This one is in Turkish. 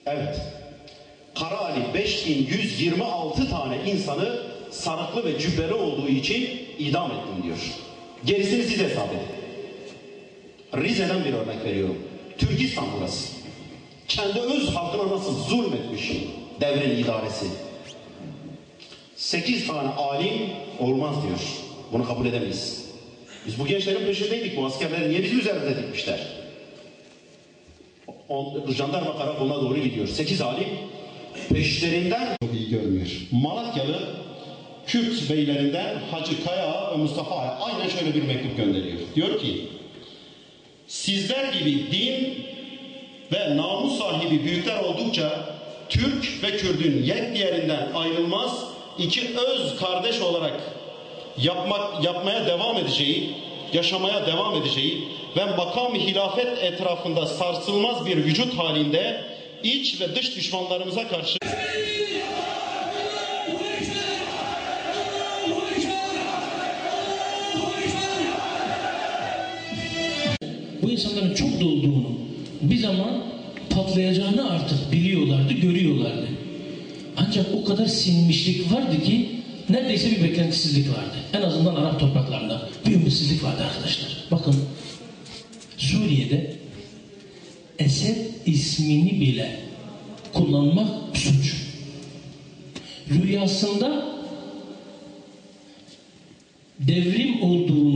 Evet. Kara Ali 5126 tane insanı sarıklı ve cübbeli olduğu için idam ettim diyor. Gerisini siz hesap edin. Rize'den bir örnek veriyorum. Türkistan burası. Kendi öz halkına nasıl zulmetmiş devrin idaresi. 8 tane alim olmaz diyor. Bunu kabul edemeyiz. Biz bu gençlerin peşindeydik. Bu askerleri niye bizim üzerimize dikmişler? Jandarma karakoluna doğru gidiyor. 8 alim peşlerinden çok iyi görmüyor. Malatyalı Kürt beylerinden Hacı Kaya ve Mustafa Aya aynen şöyle bir mektup gönderiyor. Diyor ki, sizler gibi din ve namus sahibi büyükler oldukça Türk ve Kürdün yekdiğerinden ayrılmaz iki öz kardeş olarak yapmaya devam edeceği, yaşamaya devam edeceği ve makam-ı hilafet etrafında sarsılmaz bir vücut halinde iç ve dış düşmanlarımıza karşı bu insanların çok dolduğunu, bir zaman patlayacağını artık biliyorlardı, görüyorlardı. Ancak o kadar sinmişlik vardı ki neredeyse bir beklentisizlik vardı. En azından Arap topraklarında bir ümitsizlik vardı arkadaşlar. Bakın Suriye'de Esed ismini bile kullanmak suç. Rüyasında devrim olduğunu